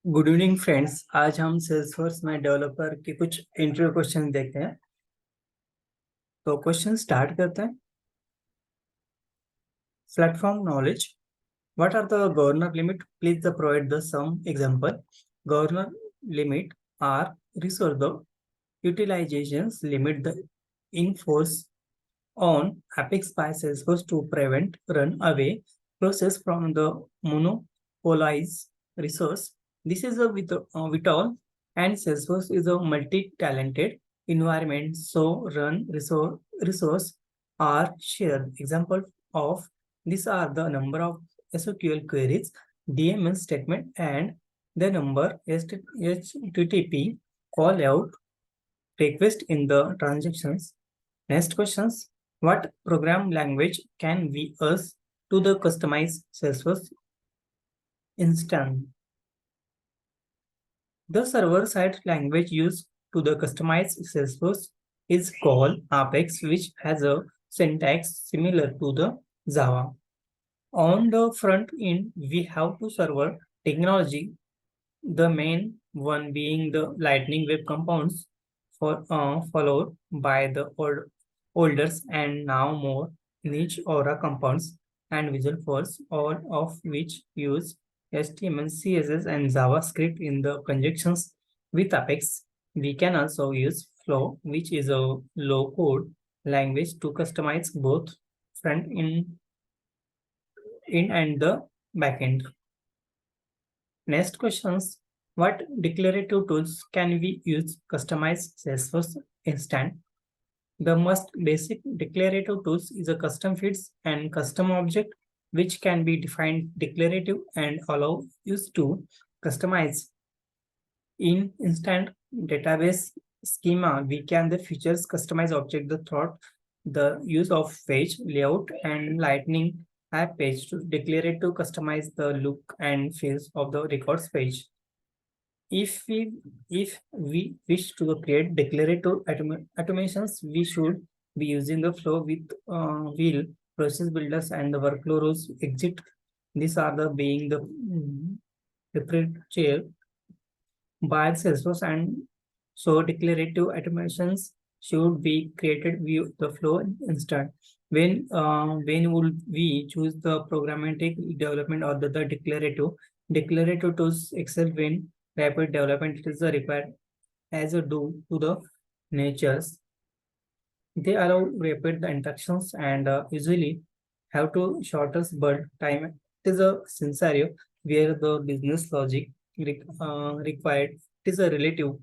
Good evening friends. आज हम Salesforce में डेवलपर के कुछ इंटरव्यू क्वेश्चन देखते हैं। तो क्वेश्चन स्टार्ट करते हैं। Platform knowledge, what are the governor limit? Please provide the some example. Governor limit are resource the utilizations limit the enforce on Apex by Salesforce to prevent runaway process from the monopolized resource. This is a with all, and Salesforce is a multi-talented environment, so run resource are shared. Example of these are the number of SQL queries, DML statement, and the number HTTP call out request in the transactions. Next questions. What program language can we use to the customize Salesforce instance? The server-side language used to the customize Salesforce is called Apex, which has a syntax similar to the Java. On the front end, we have two server technology, the main one being the Lightning Web Compounds, followed by the olders and now more niche Aura Compounds and Visual Force, all of which use HTML, CSS, and JavaScript in the conjunctions with Apex. We can also use Flow, which is a low-code language to customize both front end and the backend. Next questions. What declarative tools can we use customize Salesforce instant? The most basic declarative tools is a custom fields and custom object, which can be defined declarative and allow use to customize. In instant database schema, we can the features customize object the thought, the use of page layout and lightning app page to declarative customize the look and feels of the records page. If we wish to create declarative automations, we should be using the flow with wheel process builders and the workflow rules exit. These are the being the chair by Salesforce, and so declarative automations should be created via the flow instant. When would we choose the programmatic development or the declarative? Declarative tools excel when rapid development is required as a due to the natures. They allow rapid interactions and usually have to shortest build time. It is a scenario where the business logic required. It is a relative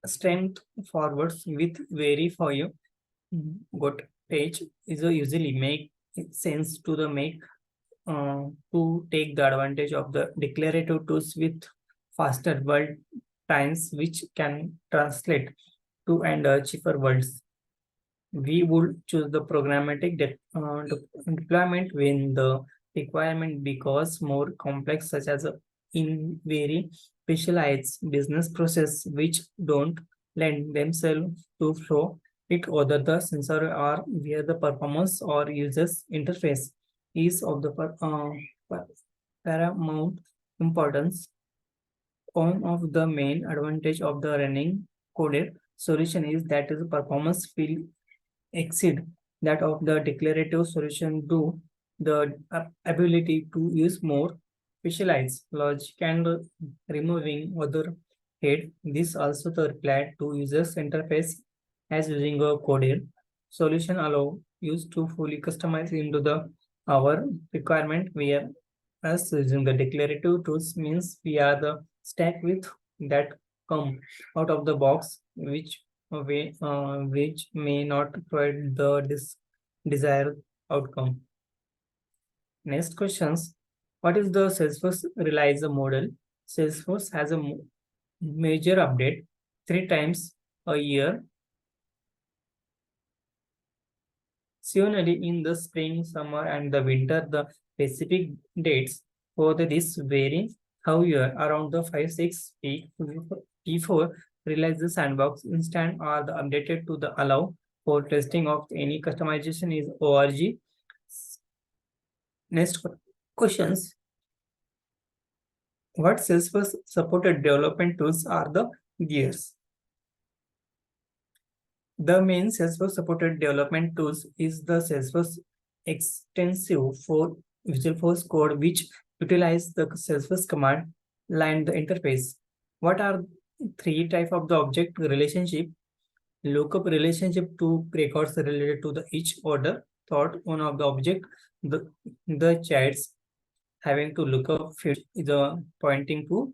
strength forwards with very for you. Got page is a usually make sense to the make to take the advantage of the declarative tools with faster world times, which can translate to and cheaper worlds. We would choose the programmatic deployment when the requirement becomes more complex, such as in very specialized business process which don't lend themselves to flow it other the sensor or where the performance or users interface is of the paramount importance. One of the main advantage of the running coded solution is that the performance will exceed that of the declarative solution due the ability to use more specialized logic and removing other head. This also the reply to users interface as using a coded solution allow use to fully customize into the our requirement where as using the declarative tools means we are the stack with that come out of the box which may not provide the desired outcome. Next questions. What is the Salesforce relies model? Salesforce has a major update 3 times a year. Seasonally in the spring, summer, and the winter, the specific dates for this vary. However, around the 5-6 week before release the sandbox instant are the updated to the allow for testing of any customization is org. Next questions. What Salesforce supported development tools are the gears. The main Salesforce supported development tools is the Salesforce extensive for Visual Force code, which utilize the Salesforce command line the interface. What are three type of the object relationship? Lookup relationship to records related to the each order. Thought one of the object, the childs having to look up field is pointing to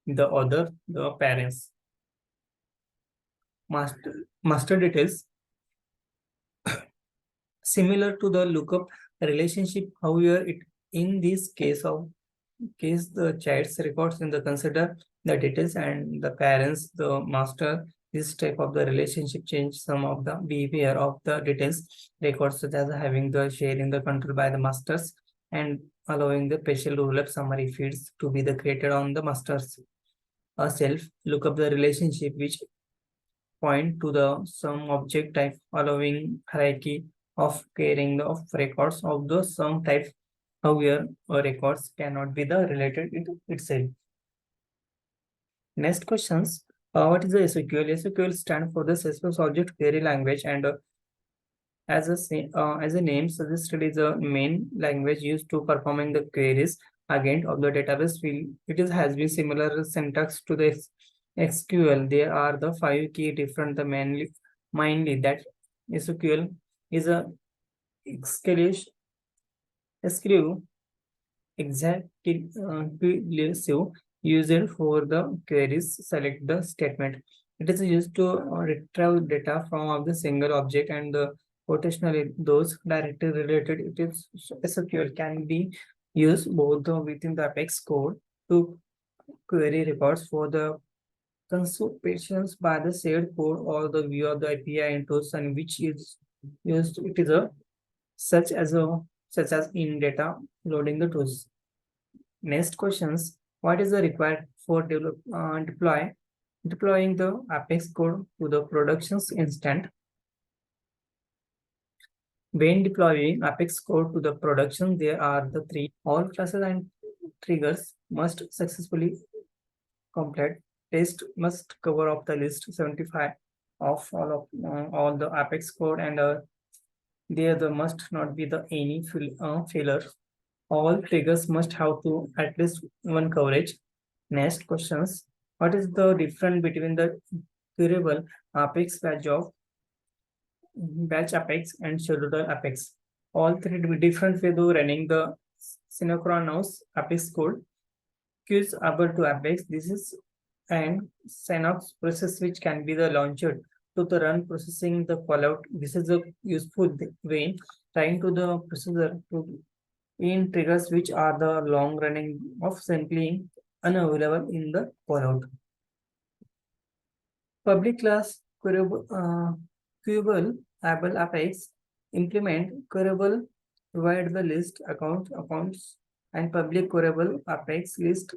the other the parents. Master details similar to the lookup relationship. However, it in this case the child's records in the consider the details and the parents the master. This type of the relationship change some of the behavior of the details records, such as having the share in the control by the masters and allowing the special roll-up summary feeds to be the created on the masters. A self lookup the relationship which point to the some object type, allowing hierarchy of carrying of records of the some type. However, records cannot be the related itself. Next questions. What is the SQL? SQL stand for the Salesforce Object Query Language, and as a name suggests, it is a main language used to performing the queries again of the database field. It is has been similar syntax to the SQL. There are the five key different the mainly that SQL is a exclusive exclusive used for the queries. Select the statement. It is used to retrieve data from of the single object and the potentially those directly related. It is SQL can be used both within the Apex code to query records for the consultations by the shared code or the view of the API intros, and which is used. It is a such as in data loading the tools. Next questions. What is the required for deploying the Apex code to the productions instant? When deploying Apex code to the production, there are the three. All classes and triggers must successfully complete. Test must cover up the list 75 of all the Apex code, and there must not be the any failure. All triggers must have to at least one coverage. Next questions. What is the difference between the queryable Apex batch Apex and scheduler Apex? All three will be different way to running the synchronous Apex code. Queues able to Apex. This is and Synapse process which can be the launched to the run processing the callout. This is a useful way trying to the processor to in triggers which are the long running of simply unavailable in the callout. Public class queryable able Apex implement queryable provide the list accounts and public queryable Apex list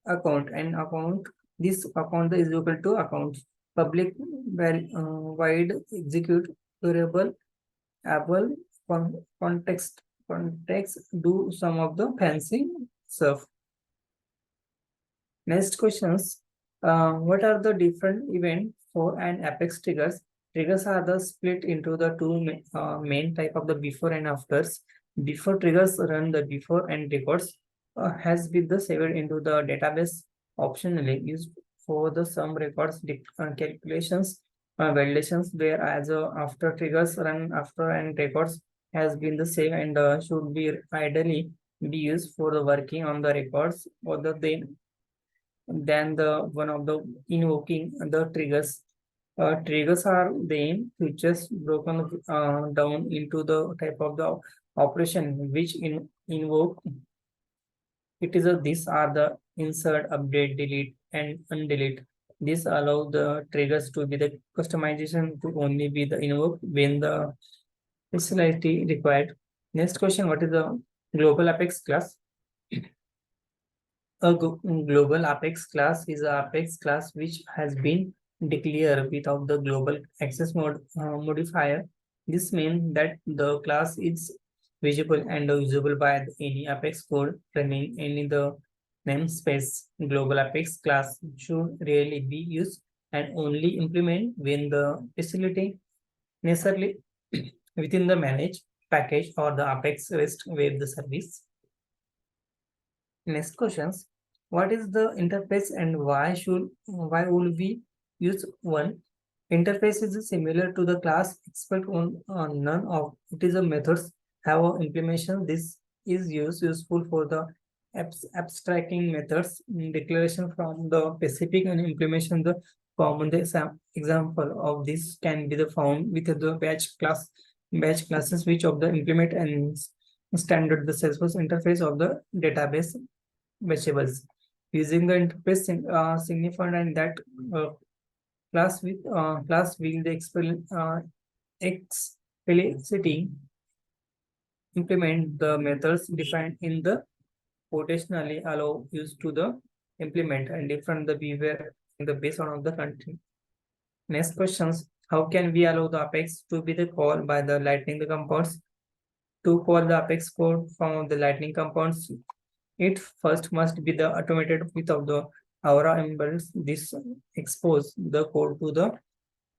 account and account. This account is equal to accounts. Public wide execute queryable able context do some of the fancy stuff. Next questions. What are the different events for an Apex triggers? Triggers are the split into the two main type of the before and afters. Before triggers run the before and records has been the saved into the database optionally used for the sum records calculations validations, whereas after triggers run after and records has been the same and should be ideally be used for the working on the records other than the one of the invoking the triggers. Triggers are then features broken down into the type of the operation which invoke. It is a these are the insert, update, delete, and undelete. This allow the triggers to be the customization to only be the invoke when the speciality required. Next question: what is the global Apex class? A global Apex class is a Apex class which has been declared without the global access modifier. This means that the class is visible and usable by any Apex code running any the namespace global apex class should really be used and only implement when the facility necessarily within the managed package or the apex REST web the service. Next questions. What is the interface and why would we use one? Interface is similar to the class except on none of it is a methods have a implementation. This is useful for the abstracting methods declaration from the specific and implementation the common the example of this can be the found with the batch classes which of the implement and standard the Salesforce interface of the database vegetables. Using the interface signified and that uh, class will the explicitly implement the methods defined in the potentially allow use to the implement and different the behavior in the based on of the country. Next questions. How can we allow the Apex to be the call by the lightning the compounds? To call the Apex code from the lightning compounds, it first must be the automated without the Aura embeds this expose the code to the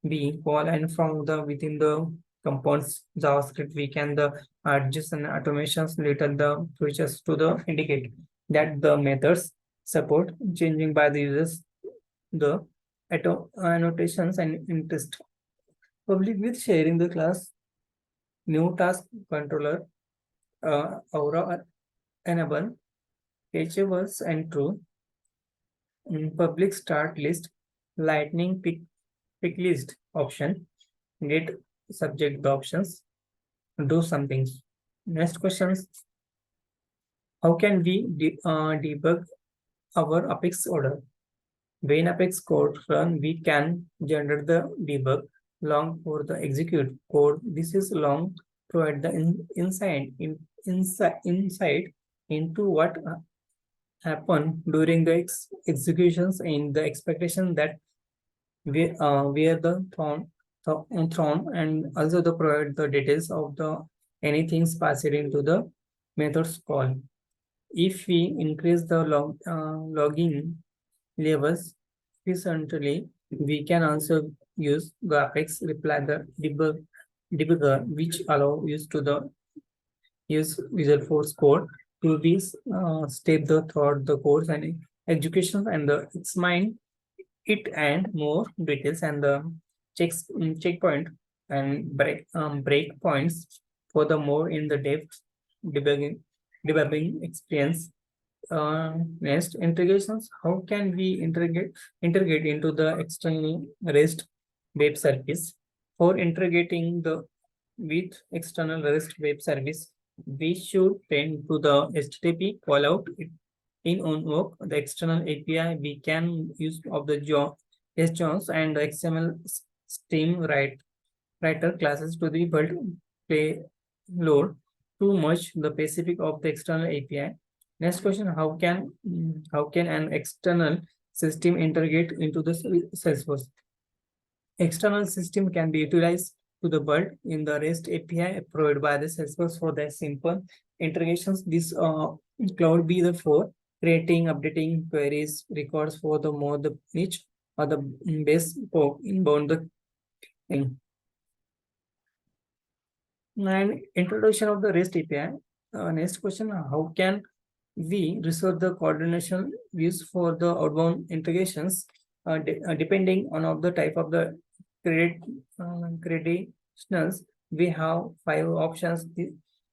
B call and from the within the compounds JavaScript we can the adjust and automations later the features to the indicate that the methods support changing by the users the annotations and interest. Public with sharing the class new task controller Aura enable cacheables and true public start list lightning pick list option get subject the options do something. Next questions. How can we debug our apex order? When apex code run we can generate the debug long for the execute code. This is long provide the insight into what happen during the executions in the expectation that where the thrown and also the provide the details of the anything passed into the methods call. If we increase the logging levels efficiently, we can also use graphics reply the debugger which allow use to the use Visual Force code to be step the thought the codes and executions and the its mind it and more details and the checkpoint and break points for the more in the depth debugging experience. Next integrations. How can we integrate into the external REST web service? For integrating the with external REST web service, we should tend to the HTTP callout in on work. The external API we can use of the JSONs and the XML stream writer classes to the build payload to merge the specific of the external API. Next question: how can an external system integrate into the Salesforce? External system can be utilized to the build in the REST API provided by the Salesforce for the simple integrations. This cloud be the for creating, updating queries, records for the more the niche or the base for inbound the thing. And introduction of the REST API. Next question: how can we research the coordination views for the outbound integrations depending on of the type of the credit credentials? We have 5 options.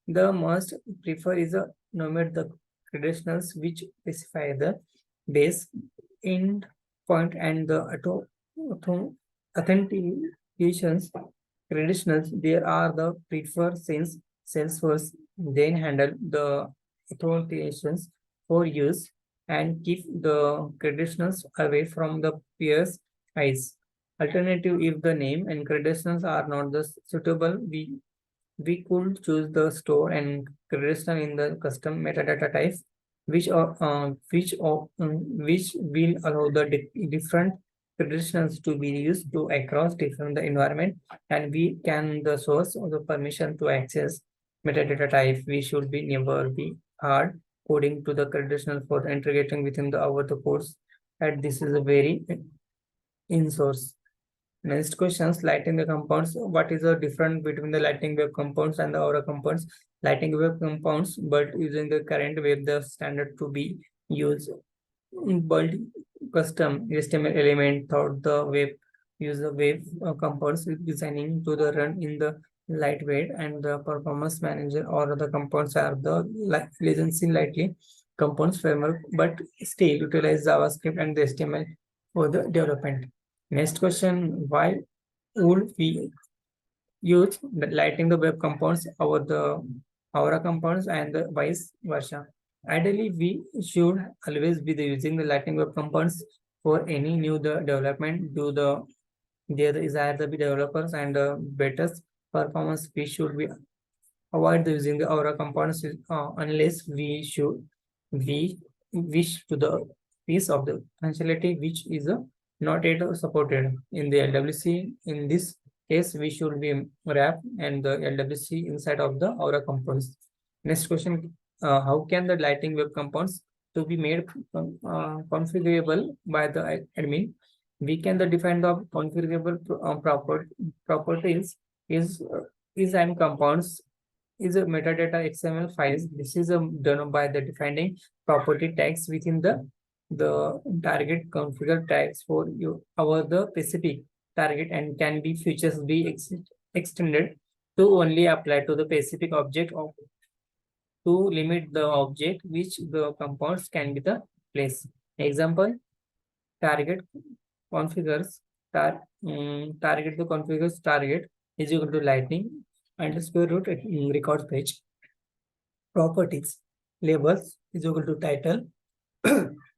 The most prefer is a nomad the credentials which specify the base end point and the authentications credentials. There are the preferred since Salesforce then handle the authorizations for use and keep the credentials away from the peers' eyes. Alternative, if the name and credentials are not the suitable, we could choose the store and credential in the custom metadata types, which will allow the different credentials to be used to across different the environment, and we can the source of the permission to access metadata type. We should be never be hard coding to the conditional for integrating within the our the codes. And this is a very in source. Next questions, lighting the compounds. What is the difference between the lighting wave compounds and the aura compounds? Lighting wave compounds, but using the current wave, the standard to be used. But custom HTML element thought the wave use the wave compounds with designing to the run in the lightweight and the performance manager or the compounds are the latency lightly compounds framework, but still utilize JavaScript and the HTML for the development. Next question, why would we use the lighting the web compounds over the Aura compounds and the vice versa? Ideally, we should always be using the lighting web compounds for any new development. There is either the developers and better performance. We should be avoid using the Aura components unless we wish to the piece of the functionality which is not yet supported in the LWC. In this case, we should be wrap and the LWC inside of the Aura components. Next question: how can the lighting web components to be made configurable by the admin? We can define the configurable properties is and compounds is a metadata XML files. This is done by the defining property tags within the target configure tags for you our the specific target and can be features be extended to only apply to the specific object of to limit the object which the compounds can be the place. Example, target configures target the configures target is equal to lightning underscore root records page. Properties labels is equal to title.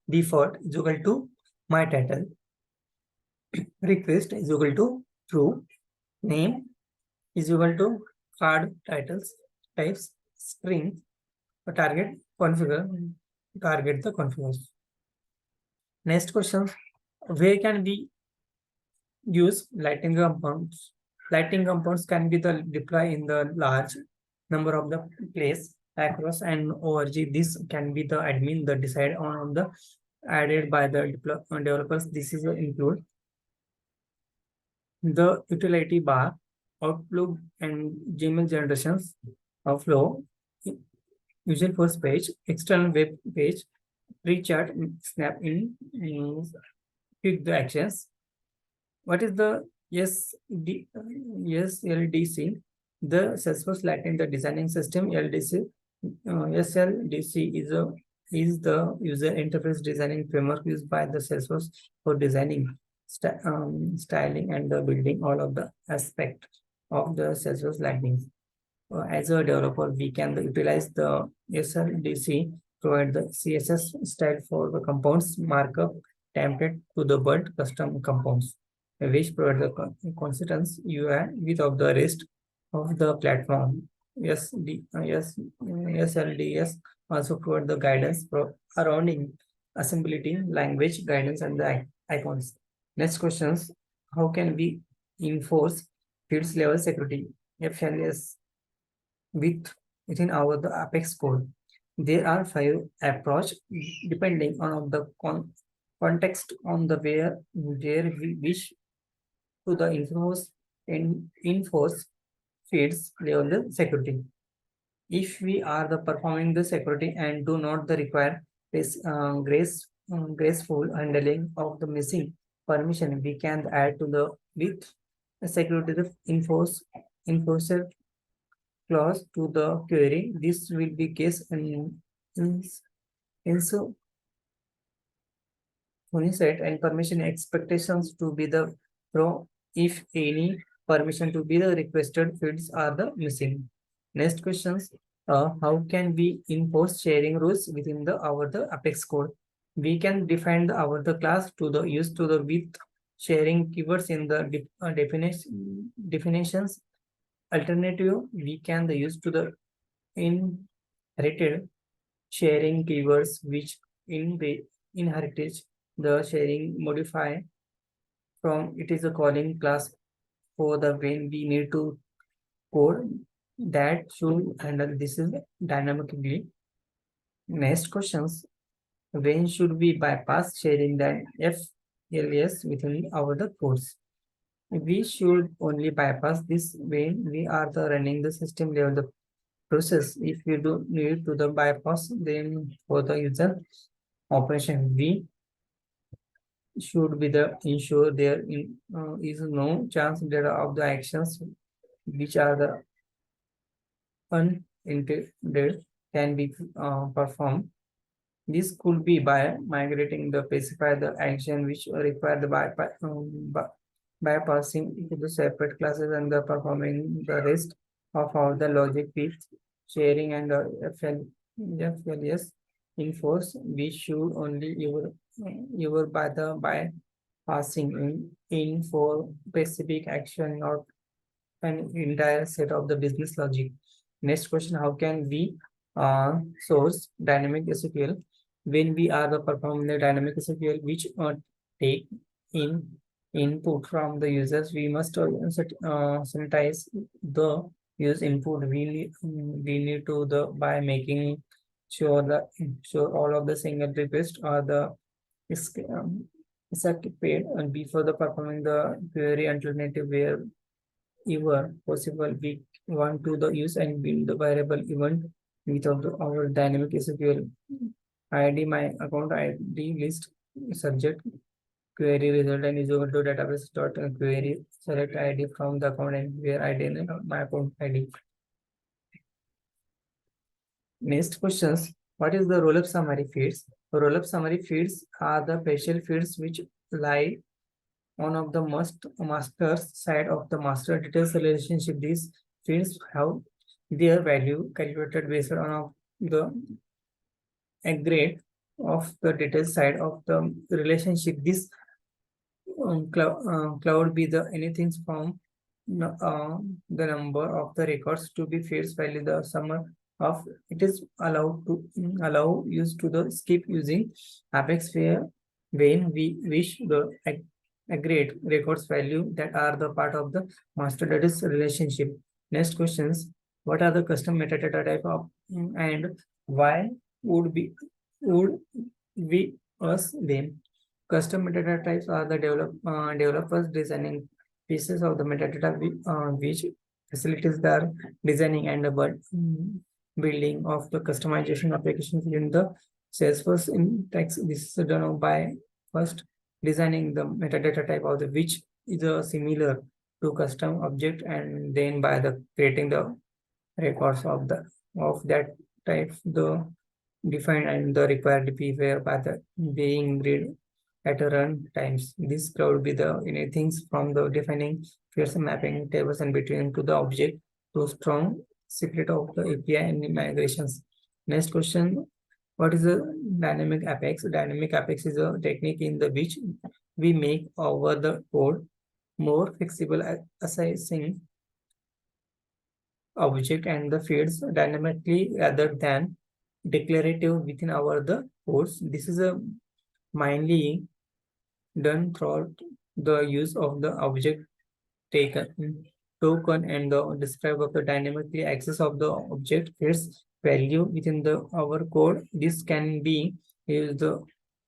Default is equal to my title. Request is equal to true. Name is equal to card titles types string target configure target the configures. Next question, where can we use lighting compounds? Lighting compounds can be the deploy in the large number of the place across and org. This can be the admin the decide on the added by the developers. This is include the utility bar, Outlook and Gmail generations of flow, usual first page, external web page, pre-chat, snap in, pick the actions. What is the SLDC? The Salesforce Lighting the designing system LDC. SLDC is the user interface designing framework used by the Salesforce for designing, styling, and the building all of the aspect of the Salesforce Lighting. As a developer, we can utilize the SLDC, provide the CSS style for the compounds markup template to the build custom compounds, which provide the constants UI without the rest of the platform. SLDS also provide the guidance surrounding assembly language guidance and the icons. Next questions: how can we enforce fields level security (FLS) within our the Apex code? There are 5 approach depending on the context on the where we wish to the enforce feeds level security. If we are the performing the security and do not the require this graceful handling of the missing permission, we can add to the with the security the enforcer clause to the query. This will be case in so set and permission expectations to be the pro if any permission to be the requested fields are the missing. Next questions, how can we enforce sharing rules within the Apex code? We can define the class to the use to the with sharing keywords in the definitions. Alternative, we can use to the inherited sharing keywords which inherited the sharing modify from it is a calling class for the when we need to code that should handle this is dynamically. Next questions. When should we bypass sharing the FLS within our the codes? We should only bypass this when we are the running the system level the process. If you do need to the bypass, then for the user operation, we should be the ensure is no chance that of the actions which are the unintended can be performed. This could be by migrating the specify the action which require the bypassing into the separate classes and the performing the rest of all the logic with sharing and FLS in force. We should only ever by the bypassing in for specific action, not an entire set of the business logic. Next question, how can we source dynamic SQL when we are the performing the dynamic SQL which take in input from the users? We must sanitize the use input. We need to the by making sure all of the single request or the is paid and before the performing the query alternative where ever possible, we want to the use and build the variable event without our dynamic SQL ID, my account ID list subject query result and is equal to database dot query select ID from the account and where ID and my account ID. Next questions. What is the roll-up summary fields? Roll-up summary fields are the special fields which lie one of the master's side of the master details relationship. These fields have their value calculated based on the aggregate of the details side of the relationship. This cloud be the anything from the number of the records to be fields value the sum of it is allowed to allow use to the skip using apex where when we wish the aggregate records value that are the part of the master data relationship. Next questions, what are the custom metadata type of and why would we us them? Custom metadata types are the developers designing pieces of the metadata which facilitates the designing and the building of the customization applications in the Salesforce in text. This is done by first designing the metadata type of the which is similar to custom object and then by the creating the records of that type the defined and the required behavior by the being read at a run times. This could be the anything from the defining fields and mapping tables and between to the object to strong secret of the API and migrations. Next question, what is a dynamic apex? Dynamic apex is a technique in the which we make over the code more flexible assessing object and the fields dynamically rather than declarative within our the codes. This is a mainly done throughout the use of the object taken token and the describe of the dynamically access of the object its value within the our code. This can be used the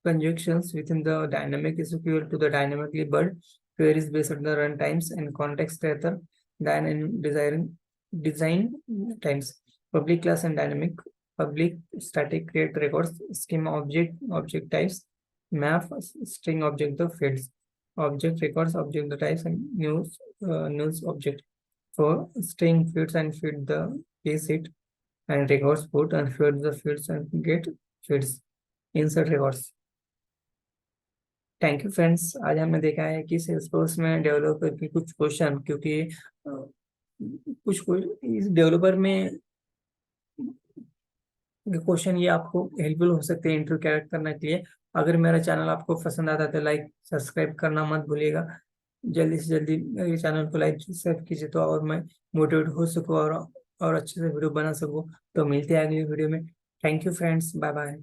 conjunctions within the dynamic is equal to the dynamically build queries based on the runtimes and context rather than in design times. Public class and dynamic public static create records schema object types map string object the fields object records object the types and news object for string fields and feed the case it and records put and feed the fields and get fields insert records. Thank you friends, आज हमने देखा है कि Salesforce में developer की कुछ question क्योंकि कुछ इस डेवलपर में क्वेश्चन ये आपको हेल्पफुल हो सकते हैं इंटरव्यू क्रैक करने के लिए। अगर मेरा चैनल आपको पसंद आता है तो लाइक सब्सक्राइब करना मत भूलिएगा। जल्दी से जल्दी मेरे चैनल को लाइक सब्सक्राइब कीजिए तो और मैं मोटिवेट हो सकूँ और अच्छे से वीडियो बना सकूँ। तो मिलते हैं अगली वीडियो में। Thank you friends, bye bye.